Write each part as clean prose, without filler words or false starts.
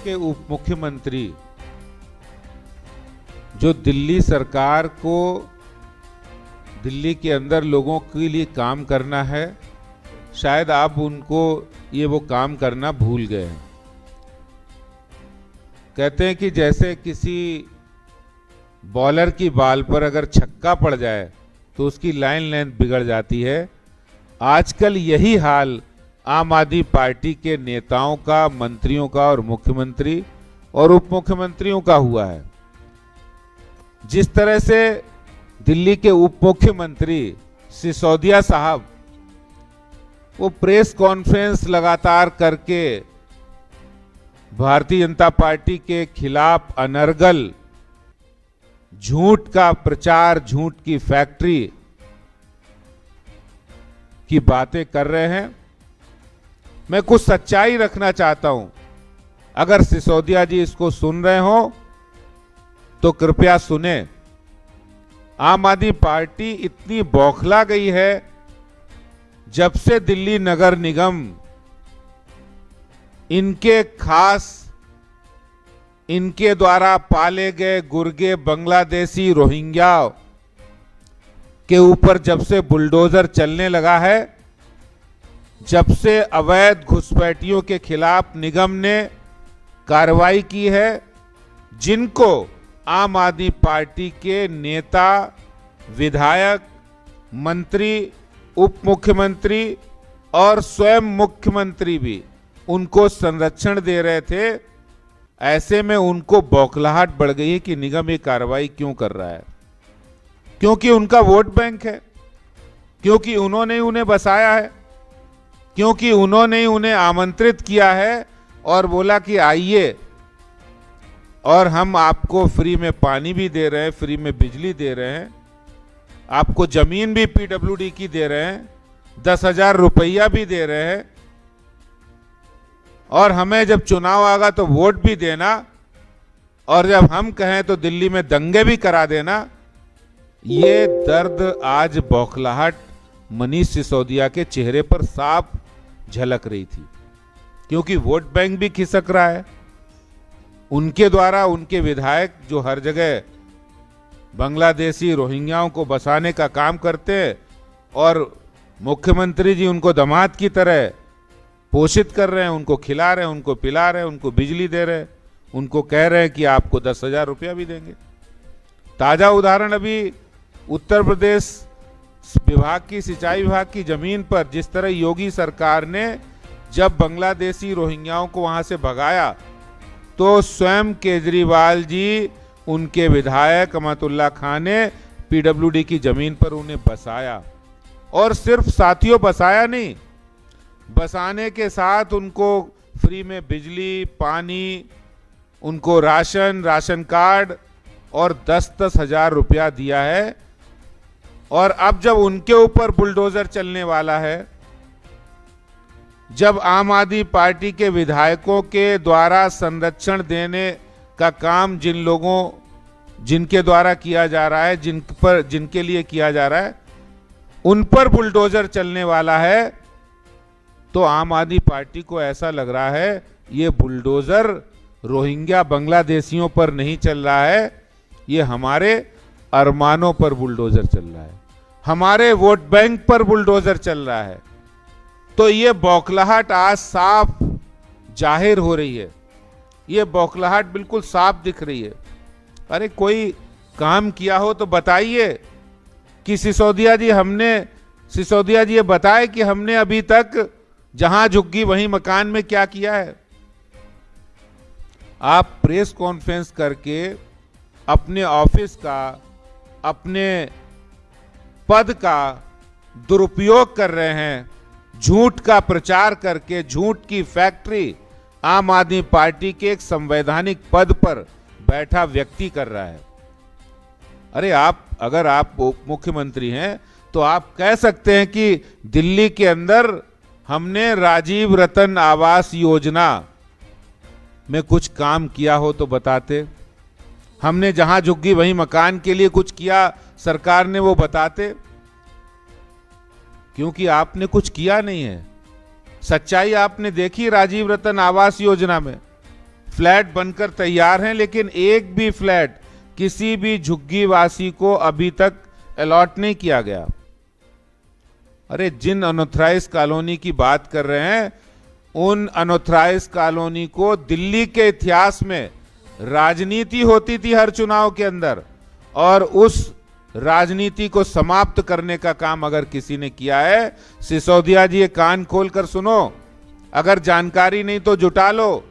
के उप मुख्यमंत्री जो दिल्ली सरकार को दिल्ली के अंदर लोगों के लिए काम करना है, शायद आप उनको ये वो काम करना भूल गए हैं। कहते हैं कि जैसे किसी बॉलर की बाल पर अगर छक्का पड़ जाए तो उसकी लाइन लेंथ बिगड़ जाती है। आजकल यही हाल आम आदमी पार्टी के नेताओं का, मंत्रियों का और मुख्यमंत्री और उप मुख्यमंत्रियों का हुआ है। जिस तरह से दिल्ली के उप मुख्यमंत्री सिसोदिया साहब वो प्रेस कॉन्फ्रेंस लगातार करके भारतीय जनता पार्टी के खिलाफ अनर्गल झूठ का प्रचार, झूठ की फैक्ट्री की बातें कर रहे हैं। मैं कुछ सच्चाई रखना चाहता हूं। अगर सिसोदिया जी इसको सुन रहे हो तो कृपया सुने। आम आदमी पार्टी इतनी बौखला गई है जब से दिल्ली नगर निगम इनके द्वारा पाले गए गुर्गे बांग्लादेशी रोहिंग्या के ऊपर जब से बुलडोजर चलने लगा है, जब से अवैध घुसपैठियों के खिलाफ निगम ने कार्रवाई की है, जिनको आम आदमी पार्टी के नेता, विधायक, मंत्री, उप मुख्यमंत्री और स्वयं मुख्यमंत्री भी उनको संरक्षण दे रहे थे, ऐसे में उनको बौखलाहट बढ़ गई है कि निगम ये कार्रवाई क्यों कर रहा है। क्योंकि उनका वोट बैंक है, क्योंकि उन्होंने उन्हें बसाया है, क्योंकि उन्होंने उन्हें आमंत्रित किया है और बोला कि आइए और हम आपको फ्री में पानी भी दे रहे हैं, फ्री में बिजली दे रहे हैं, आपको जमीन भी पीडब्ल्यूडी की दे रहे हैं, 10,000 रुपया भी दे रहे हैं और हमें जब चुनाव आएगा तो वोट भी देना और जब हम कहें तो दिल्ली में दंगे भी करा देना। ये दर्द आज बौखलाहट मनीष सिसोदिया के चेहरे पर साफ झलक रही थी, क्योंकि वोट बैंक भी खिसक रहा है। उनके द्वारा उनके विधायक जो हर जगह बांग्लादेशी रोहिंग्याओं को बसाने का काम करते हैं और मुख्यमंत्री जी उनको दामाद की तरह पोषित कर रहे हैं, उनको खिला रहे हैं, उनको पिला रहे हैं, उनको बिजली दे रहे हैं, उनको कह रहे हैं कि आपको 10,000 रुपया भी देंगे। ताजा उदाहरण अभी उत्तर प्रदेश विभाग की, सिंचाई विभाग की जमीन पर जिस तरह योगी सरकार ने जब बांग्लादेशी रोहिंग्याओं को वहां से भगाया तो स्वयं केजरीवाल जी, उनके विधायक अमतुल्ला खान ने पीडब्ल्यूडी की जमीन पर उन्हें बसाया। और सिर्फ साथियों बसाया नहीं, बसाने के साथ उनको फ्री में बिजली, पानी, उनको राशन कार्ड और 10-10 हजार रुपया दिया है। और अब जब उनके ऊपर बुलडोजर चलने वाला है, जब आम आदमी पार्टी के विधायकों के द्वारा संरक्षण देने का काम जिनके द्वारा किया जा रहा है, जिनके लिए किया जा रहा है, उन पर बुलडोजर चलने वाला है, तो आम आदमी पार्टी को ऐसा लग रहा है ये बुलडोजर रोहिंग्या बांग्लादेशियों पर नहीं चल रहा है, ये हमारे अरमानों पर बुलडोजर चल रहा है, हमारे वोट बैंक पर बुलडोजर चल रहा है। तो ये बौखलाहट आज साफ जाहिर हो रही है, ये बौखलाहट बिल्कुल साफ दिख रही है। अरे कोई काम किया हो तो बताइए कि सिसोदिया जी ये बताए कि हमने अभी तक जहां झुग्गी वहीं मकान में क्या किया है। आप प्रेस कॉन्फ्रेंस करके अपने ऑफिस का, अपने पद का दुरुपयोग कर रहे हैं, झूठ का प्रचार करके झूठ की फैक्ट्री आम आदमी पार्टी के एक संवैधानिक पद पर बैठा व्यक्ति कर रहा है। अरे अगर आप मुख्यमंत्री हैं तो आप कह सकते हैं कि दिल्ली के अंदर हमने राजीव रतन आवास योजना में कुछ काम किया हो तो बताते, हमने जहां झुग्गी वहीं मकान के लिए कुछ किया सरकार ने वो बताते, क्योंकि आपने कुछ किया नहीं है। सच्चाई आपने देखी राजीव रतन आवास योजना में, फ्लैट बनकर तैयार हैं, लेकिन एक भी फ्लैट किसी भी झुग्गी वासी को अभी तक अलॉट नहीं किया गया। अरे जिन अनऑथराइज कॉलोनी की बात कर रहे हैं, उन अनऑथराइज कॉलोनी को दिल्ली के इतिहास में राजनीति होती थी हर चुनाव के अंदर, और उस राजनीति को समाप्त करने का काम अगर किसी ने किया है, सिसोदिया जी ये कान खोलकर सुनो, अगर जानकारी नहीं तो जुटा लो।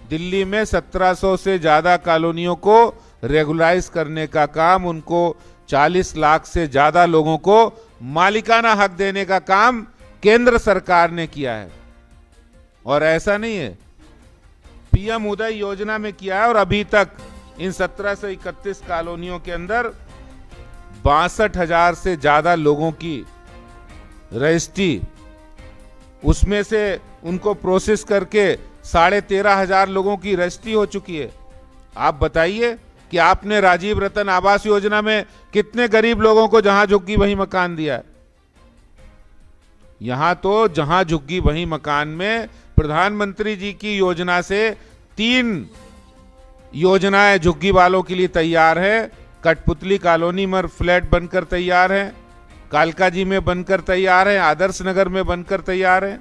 दिल्ली में 1700 से ज्यादा कॉलोनियों को रेगुलाइज करने का काम, उनको 40 लाख से ज्यादा लोगों को मालिकाना हक देने का काम केंद्र सरकार ने किया है। और ऐसा नहीं है, पीएम उदय योजना में किया है, और अभी तक इन 1731 कॉलोनियों के अंदर 62,000 से ज्यादा लोगों की रजिस्ट्री, उसमें से उनको प्रोसेस करके 13,500 लोगों की रजिस्ट्री हो चुकी है। आप बताइए कि आपने राजीव रतन आवास योजना में कितने गरीब लोगों को जहां झुग्गी वहीं मकान दिया है। यहां तो जहां झुग्गी वहीं मकान में प्रधानमंत्री जी की योजना से 3 योजनाएं झुग्गी वालों के लिए तैयार है। कठपुतली कॉलोनी में फ्लैट बनकर तैयार है, कालका जी में बनकर तैयार है, आदर्श नगर में बनकर तैयार है।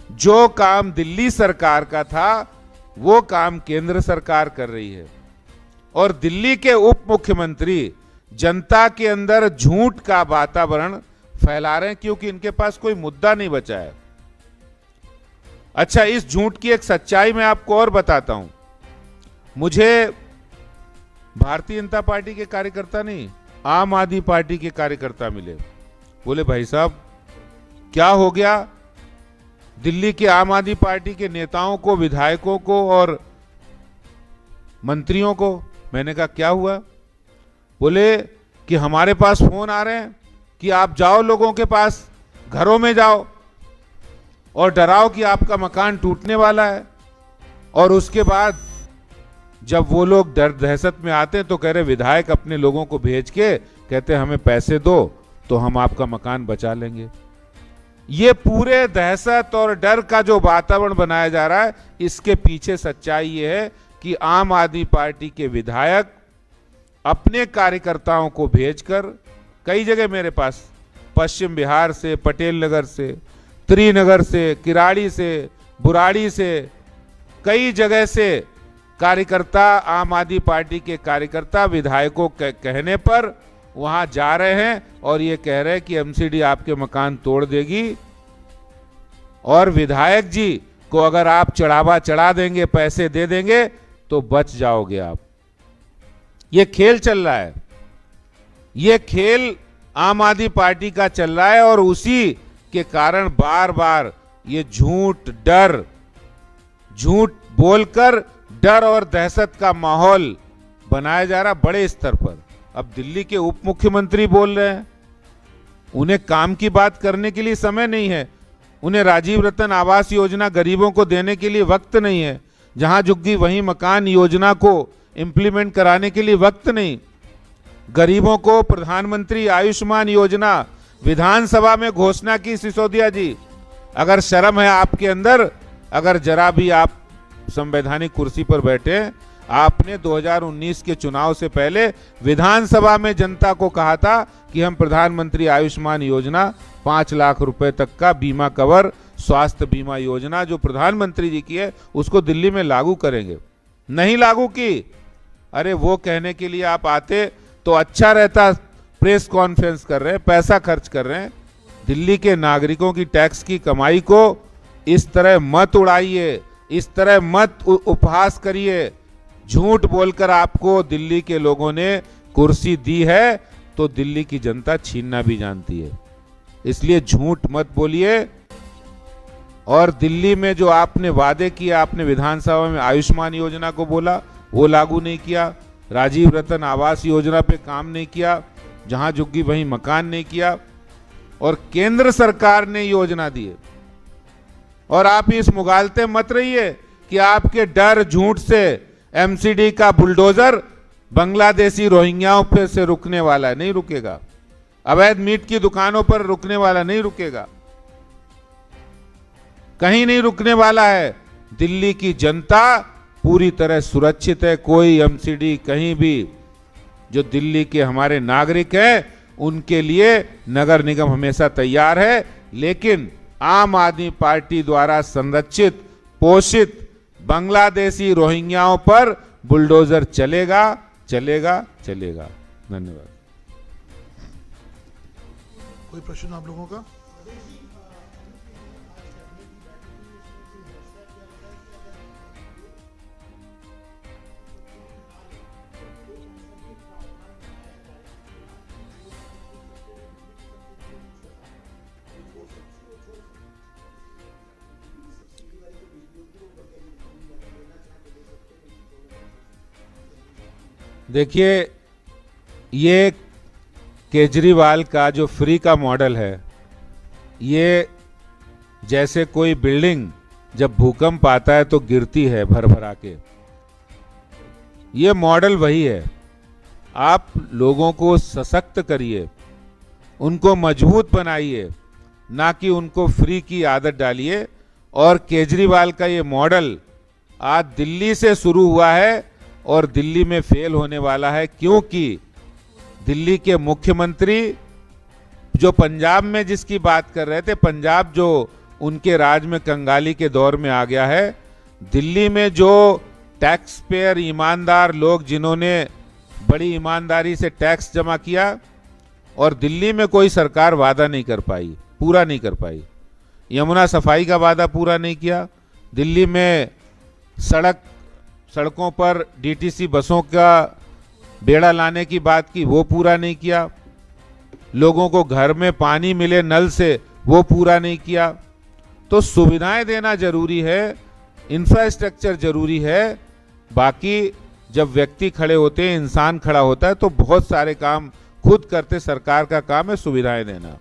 जो काम दिल्ली सरकार का था वो काम केंद्र सरकार कर रही है। और दिल्ली के उप मुख्यमंत्री जनता के अंदर झूठ का वातावरण फैला रहे हैं, क्योंकि इनके पास कोई मुद्दा नहीं बचा है। अच्छा, इस झूठ की एक सच्चाई मैं आपको और बताता हूं। मुझे भारतीय जनता पार्टी के कार्यकर्ता नहीं, आम आदमी पार्टी के कार्यकर्ता मिले। बोले भाई साहब क्या हो गया, दिल्ली के आम आदमी पार्टी के नेताओं को, विधायकों को और मंत्रियों को। मैंने कहा क्या हुआ? बोले कि हमारे पास फोन आ रहे हैं कि आप जाओ लोगों के पास, घरों में जाओ और डराओ कि आपका मकान टूटने वाला है। और उसके बाद जब वो लोग डर दहशत में आते हैं तो कह रहे विधायक अपने लोगों को भेज के कहते हमें पैसे दो तो हम आपका मकान बचा लेंगे। ये पूरे दहशत और डर का जो वातावरण बनाया जा रहा है, इसके पीछे सच्चाई ये है कि आम आदमी पार्टी के विधायक अपने कार्यकर्ताओं को भेजकर, कई जगह मेरे पास पश्चिम बिहार से, पटेल नगर से, त्रिनगर से, किराड़ी से, बुराड़ी से, कई जगह से कार्यकर्ता, आम आदमी पार्टी के कार्यकर्ता विधायकों के कहने पर वहां जा रहे हैं और ये कह रहे हैं कि एमसीडी आपके मकान तोड़ देगी और विधायक जी को अगर आप चढ़ावा चढ़ा देंगे, पैसे दे देंगे तो बच जाओगे आप। ये खेल चल रहा है, ये खेल आम आदमी पार्टी का चल रहा है और उसी के कारण बार बार ये झूठ बोलकर डर और दहशत का माहौल बनाया जा रहा बड़े स्तर पर। अब दिल्ली के उप मुख्यमंत्री बोल रहे हैं, उन्हें काम की बात करने के लिए समय नहीं है, उन्हें राजीव रतन आवास योजना गरीबों को देने के लिए वक्त नहीं है, जहां झुग्गी वहीं मकान योजना को इंप्लीमेंट कराने के लिए वक्त नहीं, गरीबों को प्रधानमंत्री आयुष्मान योजना विधानसभा में घोषणा की सिसोदिया जी। अगर शर्म है आपके अंदर, अगर जरा भी आप संवैधानिक कुर्सी पर बैठे, आपने 2019 के चुनाव से पहले विधानसभा में जनता को कहा था कि हम प्रधानमंत्री आयुष्मान योजना 5 लाख रुपए तक का बीमा कवर, स्वास्थ्य बीमा योजना जो प्रधानमंत्री जी की है उसको दिल्ली में लागू करेंगे। नहीं लागू की। अरे वो कहने के लिए आप आते तो अच्छा रहता। प्रेस कॉन्फ्रेंस कर रहे हैं, पैसा खर्च कर रहे हैं। दिल्ली के नागरिकों की टैक्स की कमाई को इस तरह मत उड़ाइए, इस तरह मत उपहास करिए। झूठ बोलकर आपको दिल्ली के लोगों ने कुर्सी दी है तो दिल्ली की जनता छीनना भी जानती है, इसलिए झूठ मत बोलिए। और दिल्ली में जो आपने वादे किए, आपने विधानसभा में आयुष्मान योजना को बोला, वो लागू नहीं किया, राजीव रतन आवास योजना पे काम नहीं किया, जहां झुग्गी वहीं मकान नहीं किया, और केंद्र सरकार ने योजना दी है। और आप इस मुगालते मत रहिए कि आपके डर झूठ से एमसीडी का बुलडोजर बांग्लादेशी रोहिंग्याओं पे से रुकने वाला है, नहीं रुकेगा। अवैध मीट की दुकानों पर रुकने वाला नहीं रुकेगा, कहीं नहीं रुकने वाला है। दिल्ली की जनता पूरी तरह सुरक्षित है। कोई एमसीडी कहीं भी जो दिल्ली के हमारे नागरिक हैं उनके लिए नगर निगम हमेशा तैयार है, लेकिन आम आदमी पार्टी द्वारा संरक्षित पोषित बांग्लादेशी रोहिंग्याओं पर बुलडोजर चलेगा चलेगा चलेगा। धन्यवाद। कोई प्रश्न आप लोगों का? देखिए, ये केजरीवाल का जो फ्री का मॉडल है, ये जैसे कोई बिल्डिंग जब भूकंप आता है तो गिरती है भर भरा के, ये मॉडल वही है। आप लोगों को सशक्त करिए, उनको मजबूत बनाइए, ना कि उनको फ्री की आदत डालिए। और केजरीवाल का ये मॉडल आज दिल्ली से शुरू हुआ है और दिल्ली में फेल होने वाला है, क्योंकि दिल्ली के मुख्यमंत्री जो पंजाब में जिसकी बात कर रहे थे, पंजाब जो उनके राज में कंगाली के दौर में आ गया है, दिल्ली में जो टैक्स पेयर ईमानदार लोग जिन्होंने बड़ी ईमानदारी से टैक्स जमा किया, और दिल्ली में कोई सरकार वादा नहीं कर पाई, पूरा नहीं कर पाई। यमुना सफाई का वादा पूरा नहीं किया, दिल्ली में सड़कों पर डीटीसी बसों का बेड़ा लाने की बात की, वो पूरा नहीं किया। लोगों को घर में पानी मिले नल से, वो पूरा नहीं किया। तो सुविधाएं देना जरूरी है, इंफ्रास्ट्रक्चर जरूरी है। बाकी जब व्यक्ति खड़े होते हैं, इंसान खड़ा होता है, तो बहुत सारे काम खुद करते। सरकार का काम है सुविधाएं देना।